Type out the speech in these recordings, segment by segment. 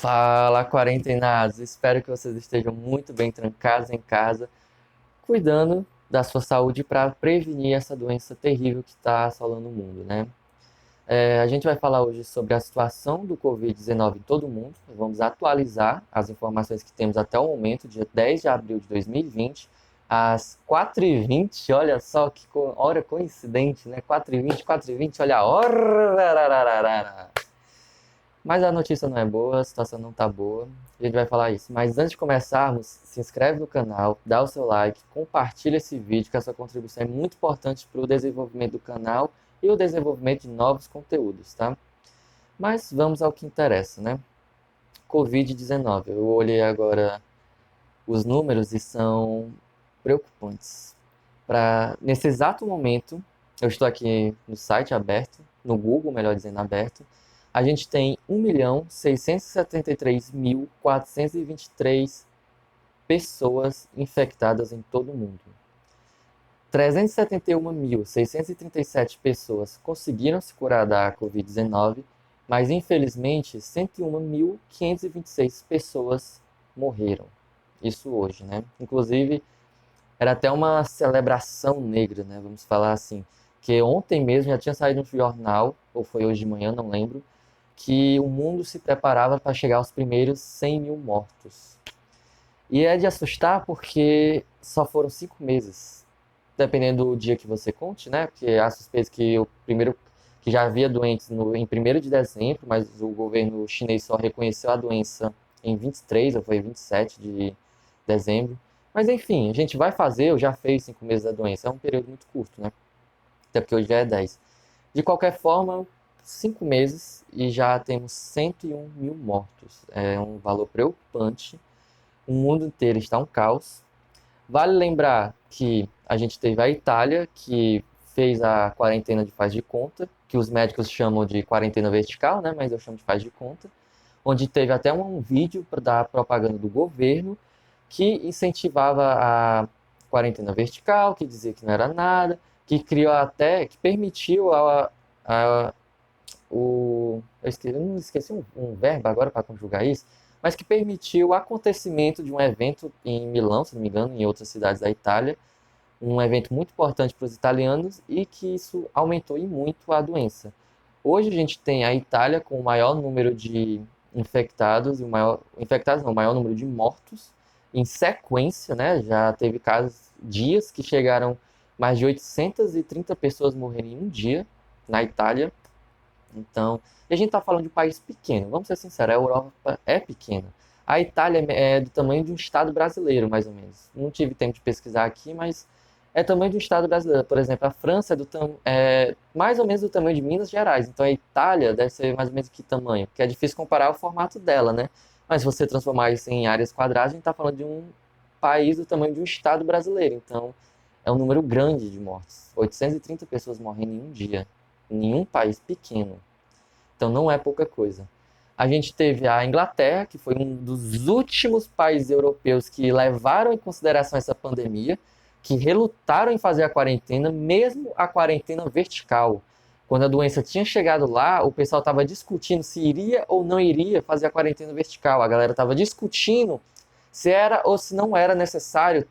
Fala, quarentenados! Espero que vocês estejam muito bem trancados em casa, cuidando da sua saúde para prevenir essa doença terrível que está assolando o mundo, né? A gente vai falar hoje sobre a situação do Covid-19 em todo o mundo. Vamos atualizar as informações que temos até o momento, dia 10 de abril de 2020, às 4h20. Olha só que hora coincidente, né? 4h20, 4h20, olha a hora! Mas a notícia não é boa, a situação não tá boa. A gente vai falar isso. Mas antes de começarmos, se inscreve no canal, dá o seu like, compartilha esse vídeo, que a sua contribuição é muito importante para o desenvolvimento do canal e o desenvolvimento de novos conteúdos, tá? Mas vamos ao que interessa, né? Covid-19. Eu olhei agora os números e são preocupantes. Nesse exato momento, eu estou aqui no site aberto, no Google, melhor dizendo, aberto. A gente tem 1.673.423 pessoas infectadas em todo o mundo. 371.637 pessoas conseguiram se curar da Covid-19, mas infelizmente 101.526 pessoas morreram. Isso hoje, né? Inclusive, era até uma celebração negra, né? Vamos falar assim. Que ontem mesmo já tinha saído no jornal, ou foi hoje de manhã, não lembro, que o mundo se preparava para chegar aos primeiros 100 mil mortos. E é de assustar porque só foram 5 meses. Dependendo do dia que você conte, né? Porque há suspeitas que o primeiro que já havia doentes em 1º de dezembro, mas o governo chinês só reconheceu a doença em 23 ou foi 27 de dezembro. Mas enfim, a gente vai fazer, ou já fez 5 meses da doença, é um período muito curto, né? Até porque hoje já é 10. De qualquer forma, 5 meses e já temos 101 mil mortos. É um valor preocupante. O mundo inteiro está um caos. Vale lembrar que a gente teve a Itália, que fez a quarentena de faz de conta, que os médicos chamam de quarentena vertical, né? Mas eu chamo de faz de conta, onde teve até um vídeo da propaganda do governo que incentivava a quarentena vertical, que dizia que não era nada, que criou até, que permitiu a eu não esqueci um verbo agora para conjugar isso, mas que permitiu o acontecimento de um evento em Milão, se não me engano, em outras cidades da Itália, um evento muito importante para os italianos e que isso aumentou e muito a doença. Hoje a gente tem a Itália com o maior número de infectados e o maior número de mortos em sequência, né? Já teve casos, dias que chegaram mais de 830 pessoas morrendo em um dia na Itália. Então, e a gente está falando de um país pequeno, vamos ser sinceros, a Europa é pequena. A Itália é do tamanho de um estado brasileiro, mais ou menos. Não tive tempo de pesquisar aqui, mas é do tamanho de um estado brasileiro. Por exemplo, a França é mais ou menos do tamanho de Minas Gerais. Então a Itália deve ser mais ou menos que tamanho, porque é difícil comparar o formato dela, né? Mas se você transformar isso em áreas quadradas, a gente está falando de um país do tamanho de um estado brasileiro. Então é um número grande de mortes. 830 pessoas morrendo em um dia, em um país pequeno. Então não é pouca coisa. A gente teve a Inglaterra, que foi um dos últimos países europeus que levaram em consideração essa pandemia, que relutaram em fazer a quarentena, mesmo a quarentena vertical. Quando a doença tinha chegado lá, o pessoal estava discutindo se iria ou não iria fazer a quarentena vertical. A galera estava discutindo se era ou se não era necessário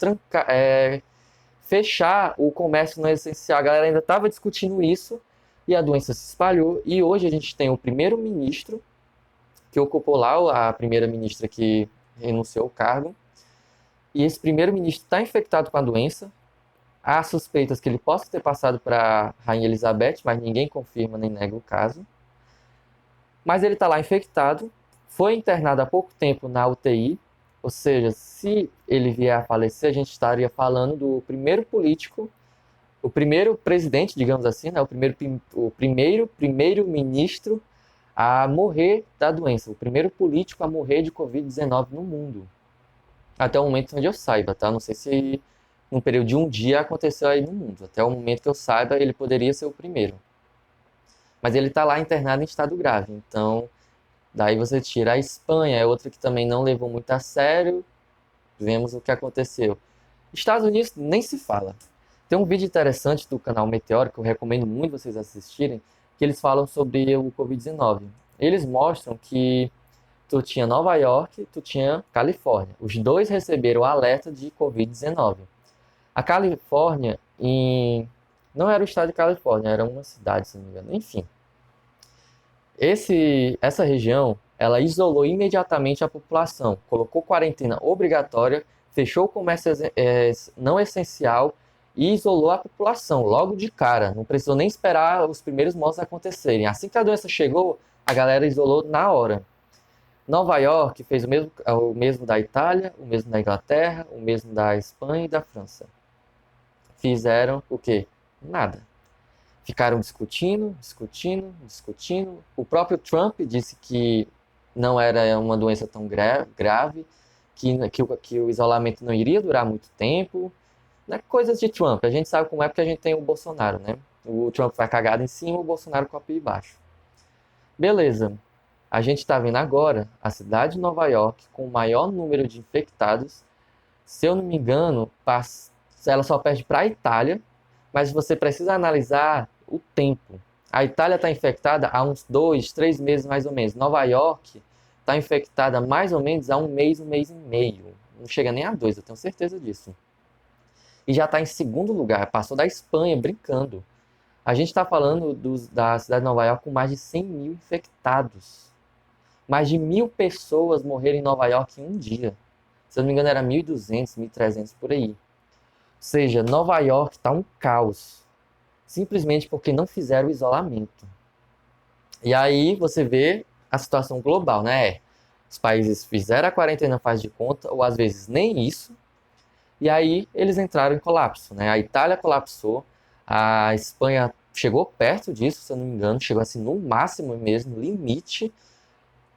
fechar o comércio não essencial. A galera ainda estava discutindo isso e a doença se espalhou. E hoje a gente tem o primeiro-ministro que ocupou lá, a primeira-ministra que renunciou ao cargo. E esse primeiro-ministro está infectado com a doença. Há suspeitas que ele possa ter passado para a Rainha Elizabeth, mas ninguém confirma nem nega o caso. Mas ele está lá infectado, foi internado há pouco tempo na UTI, ou seja, se ele vier a falecer, a gente estaria falando do primeiro político, o primeiro presidente, digamos assim, né, primeiro-ministro a morrer da doença, o primeiro político a morrer de Covid-19 no mundo. Até o momento onde eu saiba, tá? Não sei se num período de um dia aconteceu aí no mundo. Até o momento que eu saiba, ele poderia ser o primeiro. Mas ele está lá internado em estado grave. Então, daí você tira a Espanha, é outra que também não levou muito a sério. Vemos o que aconteceu. Estados Unidos nem se fala. Tem um vídeo interessante do canal Meteoro, que eu recomendo muito vocês assistirem, que eles falam sobre o Covid-19. Eles mostram que tu tinha Nova York, tu tinha Califórnia. Os dois receberam o alerta de Covid-19. A Califórnia, não era o estado de Califórnia, era uma cidade, se não me engano. Enfim, essa região, ela isolou imediatamente a população, colocou quarentena obrigatória, fechou o comércio não essencial e isolou a população logo de cara. Não precisou nem esperar os primeiros mortos acontecerem. Assim que a doença chegou, a galera isolou na hora. Nova York fez o mesmo da Itália, o mesmo da Inglaterra, o mesmo da Espanha e da França. Fizeram o quê? Nada. Ficaram discutindo. O próprio Trump disse que não era uma doença tão grave, que o isolamento não iria durar muito tempo. Não é coisas de Trump. A gente sabe como é porque a gente tem o Bolsonaro, né? O Trump vai cagado em cima, o Bolsonaro copia embaixo. Beleza. A gente está vendo agora a cidade de Nova York com o maior número de infectados. Se eu não me engano, ela só perde para a Itália, mas você precisa analisar o tempo. A Itália está infectada há uns 2, 3 meses mais ou menos. Nova York está infectada mais ou menos há um mês e meio. Não chega nem a 2, eu tenho certeza disso. E já está em segundo lugar, passou da Espanha brincando. A gente está falando da cidade de Nova York com mais de 100 mil infectados. Mais de 1.000 pessoas morreram em Nova York em um dia. Se eu não me engano, era 1.200, 1.300 por aí. Ou seja, Nova York está um caos. Simplesmente porque não fizeram o isolamento. E aí você vê a situação global, né? Os países fizeram a quarentena faz de conta, ou às vezes nem isso. E aí eles entraram em colapso, né? A Itália colapsou, a Espanha chegou perto disso, se eu não me engano, chegou assim no máximo mesmo, limite.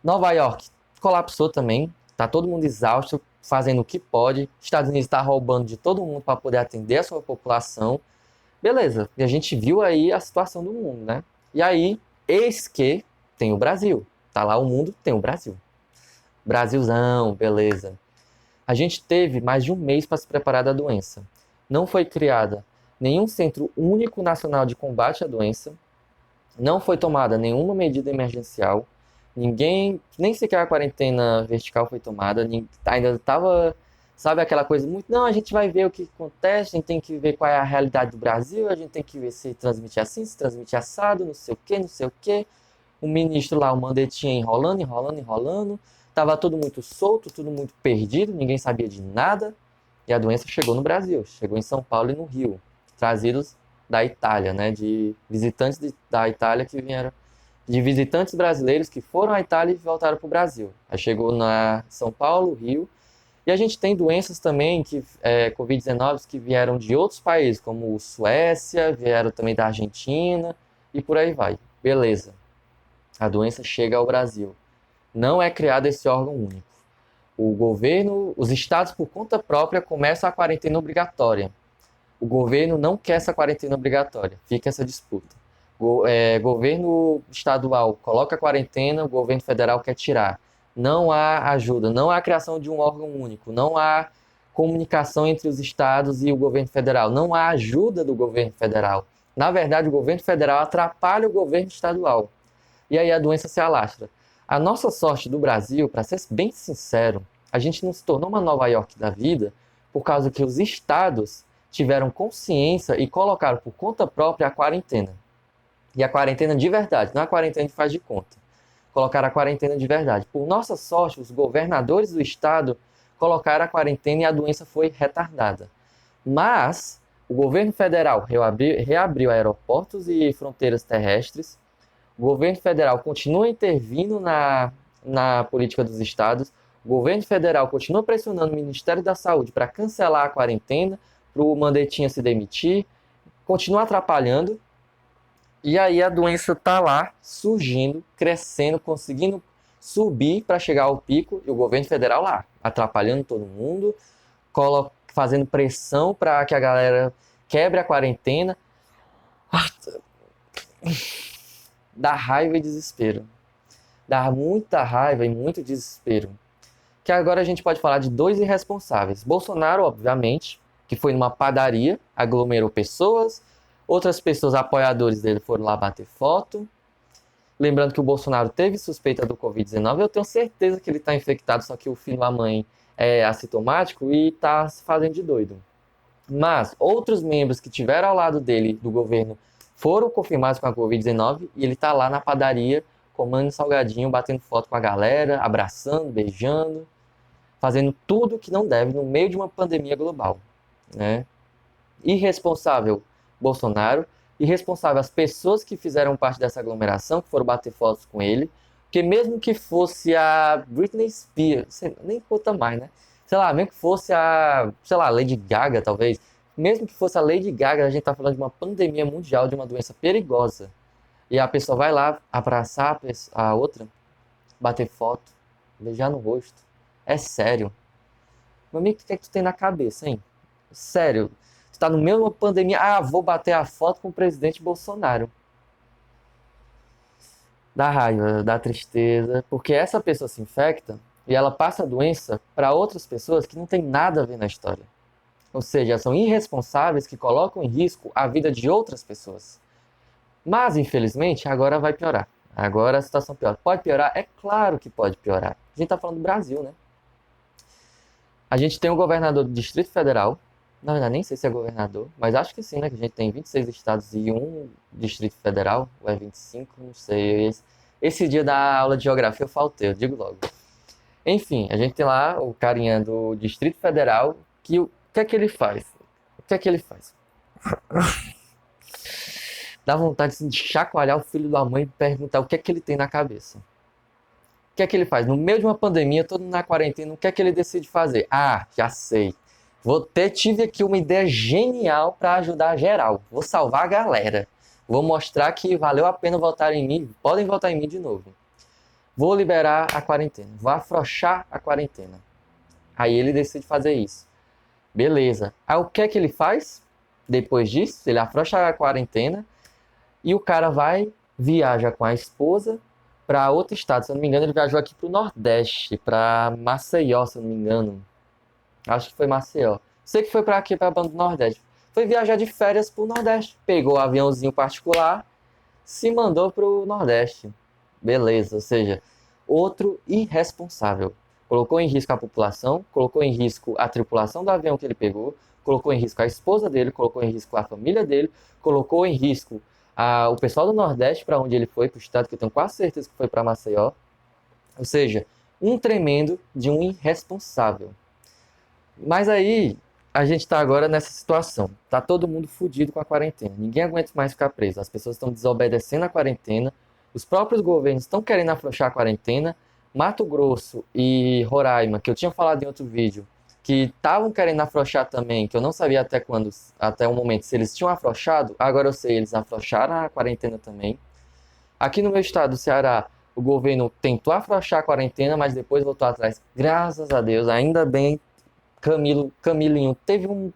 Nova York colapsou também, tá todo mundo exausto, fazendo o que pode. Estados Unidos está roubando de todo mundo para poder atender a sua população. Beleza, e a gente viu aí a situação do mundo, né? E aí, eis que tem o Brasil. Tá lá o mundo, tem o Brasil. Brasilzão, beleza. A gente teve mais de um mês para se preparar da doença. Não foi criada nenhum centro único nacional de combate à doença. Não foi tomada nenhuma medida emergencial. Ninguém, nem sequer a quarentena vertical foi tomada. Ainda estava, sabe, aquela coisa muito, não, a gente vai ver o que acontece, a gente tem que ver qual é a realidade do Brasil, a gente tem que ver se transmite assim, se transmite assado, não sei o quê. O ministro lá, o Mandetta enrolando. Tava tudo muito solto, tudo muito perdido, ninguém sabia de nada. E a doença chegou no Brasil, chegou em São Paulo e no Rio, trazidos da Itália, né, de visitantes da Itália que vieram, de visitantes brasileiros que foram à Itália e voltaram para o Brasil. Aí chegou na São Paulo, Rio, e a gente tem doenças também, Covid-19, que vieram de outros países, como Suécia, vieram também da Argentina, e por aí vai. Beleza, a doença chega ao Brasil. Não é criado esse órgão único. O governo, os estados por conta própria começam a quarentena obrigatória. O governo não quer essa quarentena obrigatória, fica essa disputa. Governo estadual coloca a quarentena, o governo federal quer tirar. Não há ajuda, não há criação de um órgão único, não há comunicação entre os estados e o governo federal, não há ajuda do governo federal. Na verdade, o governo federal atrapalha o governo estadual. E aí a doença se alastra. A nossa sorte do Brasil, para ser bem sincero, a gente não se tornou uma Nova York da vida por causa que os estados tiveram consciência e colocaram por conta própria a quarentena. E a quarentena de verdade, não a quarentena que faz de conta. Colocaram a quarentena de verdade. Por nossa sorte, os governadores do estado colocaram a quarentena e a doença foi retardada. Mas o governo federal reabriu aeroportos e fronteiras terrestres. O governo federal continua intervindo na política dos estados. O governo federal continua pressionando o Ministério da Saúde para cancelar a quarentena, para o Mandetta se demitir, continua atrapalhando. E aí a doença está lá, surgindo, crescendo, conseguindo subir para chegar ao pico, e o governo federal lá, atrapalhando todo mundo, fazendo pressão para que a galera quebre a quarentena. Dá raiva e desespero. Dá muita raiva e muito desespero. Que agora a gente pode falar de dois irresponsáveis. Bolsonaro, obviamente, que foi numa padaria, aglomerou pessoas, outras pessoas, apoiadores dele, foram lá bater foto. Lembrando que o Bolsonaro teve suspeita do Covid-19, eu tenho certeza que ele está infectado, só que o filho da mãe é assintomático e está se fazendo de doido. Mas outros membros que tiveram ao lado dele, do governo, foram confirmados com a Covid-19 e ele está lá na padaria, comendo salgadinho, batendo foto com a galera, abraçando, beijando, fazendo tudo que não deve no meio de uma pandemia global, né? Irresponsável Bolsonaro, irresponsável as pessoas que fizeram parte dessa aglomeração, que foram bater fotos com ele, porque mesmo que fosse a Britney Spears, nem conta mais, né? Sei lá, mesmo que fosse a, sei lá, Lady Gaga, talvez, mesmo que fosse a Lady Gaga, a gente tá falando de uma pandemia mundial, de uma doença perigosa, e a pessoa vai lá abraçar a outra, bater foto, beijar no rosto. É sério. Meu amigo, o que é que tu tem na cabeça, hein? Sério. Tu tá no meio de uma pandemia. Ah, vou bater a foto com o presidente Bolsonaro. Dá raiva, dá tristeza, porque essa pessoa se infecta e ela passa a doença para outras pessoas que não tem nada a ver na história. Ou seja, são irresponsáveis que colocam em risco a vida de outras pessoas. Mas, infelizmente, agora vai piorar. Agora a situação piora. Pode piorar? É claro que pode piorar. A gente tá falando do Brasil, né? A gente tem um governador do Distrito Federal. Na verdade, nem sei se é governador, mas acho que sim, né? Que a gente tem 26 estados e um Distrito Federal, ou é 25, não sei. Esse dia da aula de geografia eu faltei, eu digo logo. Enfim, a gente tem lá o carinha do Distrito Federal, que o que é que ele faz? O que é que ele faz? Dá vontade assim, de chacoalhar o filho da mãe e perguntar o que é que ele tem na cabeça. O que é que ele faz? No meio de uma pandemia, todo mundo na quarentena, o que é que ele decide fazer? Ah, já sei. Tive aqui uma ideia genial para ajudar geral. Vou salvar a galera. Vou mostrar que valeu a pena votar em mim. Podem votar em mim de novo. Vou liberar a quarentena. Vou afrouxar a quarentena. Aí ele decide fazer isso. Beleza. Aí o que é que ele faz? Depois disso, ele afrouxa a quarentena e o cara viaja com a esposa para outro estado. Se eu não me engano, ele viajou aqui para o Nordeste, para Maceió, se eu não me engano. Acho que foi Maceió. Sei que foi para aqui, para a Banda do Nordeste. Foi viajar de férias pro Nordeste. Pegou um aviãozinho particular, se mandou pro Nordeste. Beleza, ou seja, outro irresponsável. Colocou em risco a população, colocou em risco a tripulação do avião que ele pegou, colocou em risco a esposa dele, colocou em risco a família dele, colocou em risco o pessoal do Nordeste para onde ele foi, para o estado que eu tenho quase certeza que foi para Maceió. Ou seja, um tremendo de um irresponsável. Mas aí a gente está agora nessa situação. Tá todo mundo fudido com a quarentena. Ninguém aguenta mais ficar preso. As pessoas estão desobedecendo a quarentena. Os próprios governos estão querendo afrouxar a quarentena. Mato Grosso e Roraima, que eu tinha falado em outro vídeo, que estavam querendo afrouxar também, que eu não sabia até quando, até o momento, se eles tinham afrouxado. Agora eu sei, eles afrouxaram a quarentena também. Aqui no meu estado, do Ceará, o governo tentou afrouxar a quarentena, mas depois voltou atrás. Graças a Deus, ainda bem. Camilinho teve um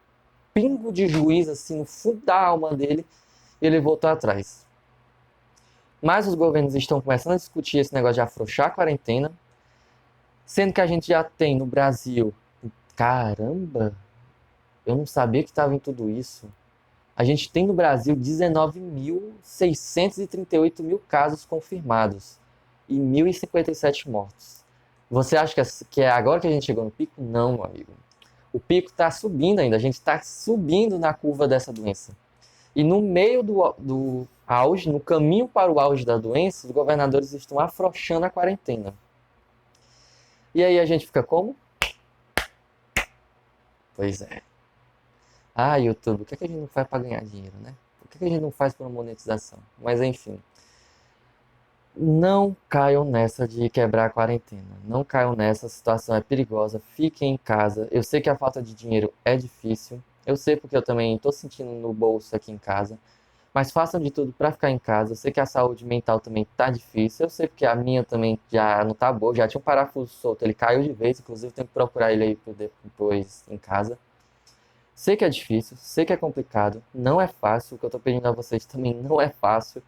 pingo de juízo assim no fundo da alma dele e ele voltou atrás. Mas os governos estão começando a discutir esse negócio de afrouxar a quarentena, sendo que a gente já tem no Brasil, caramba, eu não sabia que estava em tudo isso. A gente tem no Brasil 19.638 mil casos confirmados e 1.057 mortos. Você acha que é agora que a gente chegou no pico? Não, meu amigo. O pico está subindo ainda, a gente está subindo na curva dessa doença. E no meio do auge, no caminho para o auge da doença, os governadores estão afrouxando a quarentena. E aí a gente fica como? Pois é. Ah, YouTube, o que é que a gente não faz para ganhar dinheiro, né? O que é que a gente não faz para monetização? Mas enfim. Não caiam nessa de quebrar a quarentena. Não caiam nessa, a situação é perigosa. Fiquem em casa. Eu sei que a falta de dinheiro é difícil. Eu sei porque eu também estou sentindo no bolso aqui em casa. Mas façam de tudo para ficar em casa. Eu sei que a saúde mental também tá difícil. Eu sei porque a minha também já não tá boa. Já tinha um parafuso solto, ele caiu de vez. Inclusive, tenho que procurar ele aí depois em casa. Sei que é difícil, sei que é complicado. Não é fácil. O que eu tô pedindo a vocês também não é fácil.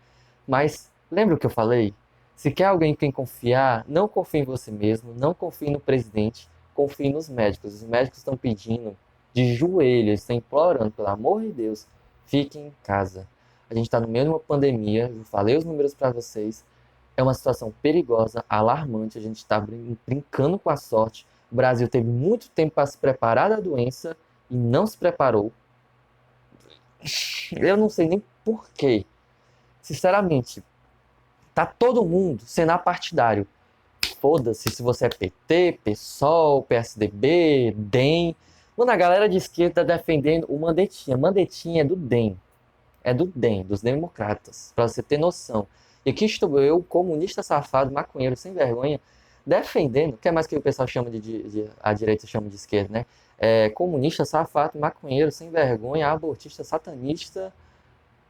Mas lembra o que eu falei? Se quer alguém em quem confiar, não confie em você mesmo, não confie no presidente, confie nos médicos. Os médicos estão pedindo de joelhos, estão implorando, pelo amor de Deus, fiquem em casa. A gente está no meio de uma pandemia, eu falei os números para vocês. É uma situação perigosa, alarmante, a gente está brincando com a sorte. O Brasil teve muito tempo para se preparar da doença e não se preparou. Eu não sei nem por quê. Sinceramente, tá todo mundo sendo apartidário. Foda-se se você é PT, PSOL, PSDB, DEM. Mano, a galera de esquerda tá defendendo o Mandetta. Mandetta é do DEM. É do DEM, dos democratas. Pra você ter noção. E aqui estou eu, comunista safado, maconheiro, sem vergonha, defendendo, que é mais que o pessoal chama a direita chama de esquerda, né? É, comunista safado, maconheiro, sem vergonha, abortista, satanista,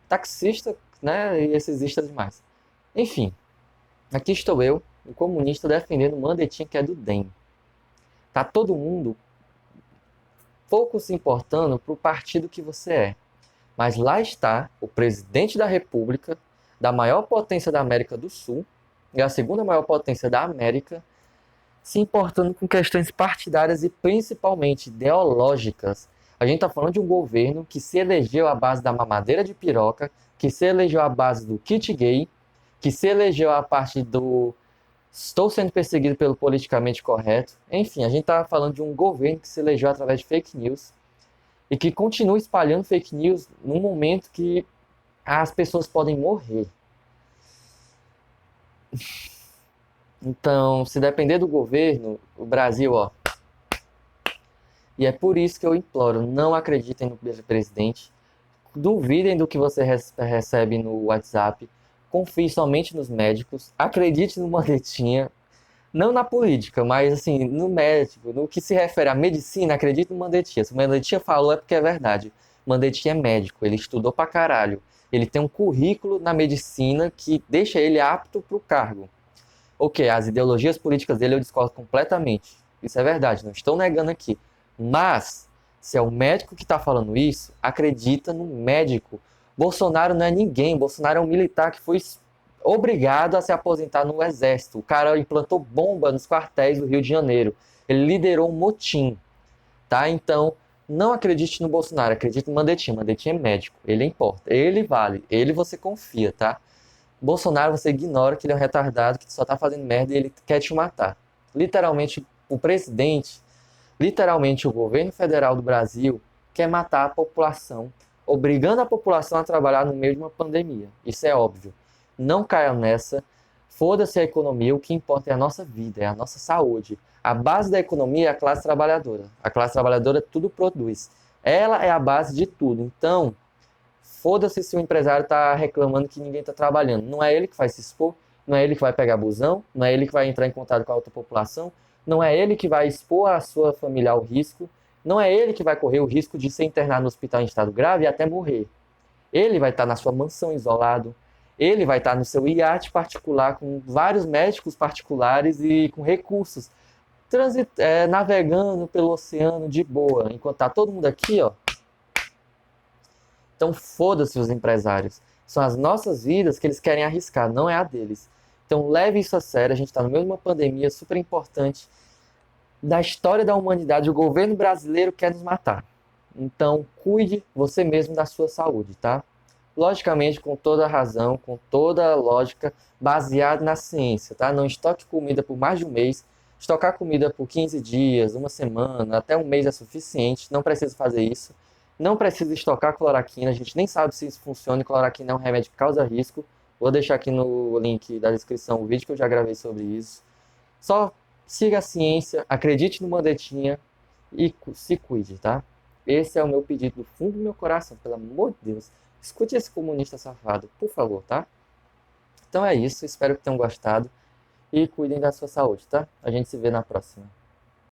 taxista, né? E esses istas demais. Enfim, aqui estou eu, um comunista defendendo o Mandetta, que é do DEM. Tá todo mundo pouco se importando pro partido que você é. Mas lá está o presidente da República, da maior potência da América do Sul, e a segunda maior potência da América, se importando com questões partidárias e principalmente ideológicas. A gente está falando de um governo que se elegeu à base da mamadeira de piroca, que se elegeu à base do kit gay, que se elegeu à parte do estou sendo perseguido pelo politicamente correto. Enfim, a gente está falando de um governo que se elegeu através de fake news e que continua espalhando fake news num momento que as pessoas podem morrer. Então, se depender do governo, o Brasil, ó. E é por isso que eu imploro, não acreditem no presidente, duvidem do que você recebe no WhatsApp, confie somente nos médicos, acredite no Mandetta, não na política, mas assim, no médico, no que se refere à medicina, acredite no Mandetta. Se o Mandetta falou é porque é verdade. O Mandetta é médico, ele estudou pra caralho. Ele tem um currículo na medicina que deixa ele apto pro cargo. Ok, as ideologias políticas dele eu discordo completamente. Isso é verdade, não estou negando aqui. Mas, se é o médico que está falando isso, acredita no médico. Bolsonaro não é ninguém. Bolsonaro é um militar que foi obrigado a se aposentar no exército. O cara implantou bomba nos quartéis do Rio de Janeiro. Ele liderou um motim, tá? Então, não acredite no Bolsonaro, acredite no Mandetta. Mandetta é médico, ele importa, ele vale, ele você confia, tá? Bolsonaro você ignora que ele é um retardado que só tá fazendo merda e ele quer te matar. Literalmente, o presidente, literalmente o governo federal do Brasil quer matar a população, obrigando a população a trabalhar no meio de uma pandemia. Isso é óbvio. Não caiam nessa. Foda-se a economia, o que importa é a nossa vida, é a nossa saúde. A base da economia é a classe trabalhadora. A classe trabalhadora tudo produz. Ela é a base de tudo. Então, foda-se se o empresário está reclamando que ninguém está trabalhando. Não é ele que vai se expor, não é ele que vai pegar busão, não é ele que vai entrar em contato com a outra população, não é ele que vai expor a sua família ao risco, não é ele que vai correr o risco de ser internado no hospital em estado grave e até morrer. Ele vai estar na sua mansão isolado, ele vai estar no seu iate particular com vários médicos particulares e com recursos, navegando pelo oceano de boa, enquanto está todo mundo aqui, ó. Então foda-se os empresários. São as nossas vidas que eles querem arriscar, não é a deles. Então leve isso a sério, a gente está no meio de uma pandemia super importante da história da humanidade, o governo brasileiro quer nos matar. Então cuide você mesmo da sua saúde, tá? Logicamente, com toda a razão, com toda a lógica, baseado na ciência, tá? Não estoque comida por mais de um mês. Estocar comida por 15 dias, uma semana, até um mês é suficiente. Não precisa fazer isso. Não precisa estocar cloroquina. A gente nem sabe se isso funciona e cloroquina é um remédio que causa risco. Vou deixar aqui no link da descrição o vídeo que eu já gravei sobre isso. Só siga a ciência, acredite no Mandetta e se cuide, tá? Esse é o meu pedido do fundo do meu coração, pelo amor de Deus. Escute esse comunista safado, por favor, tá? Então é isso, espero que tenham gostado e cuidem da sua saúde, tá? A gente se vê na próxima.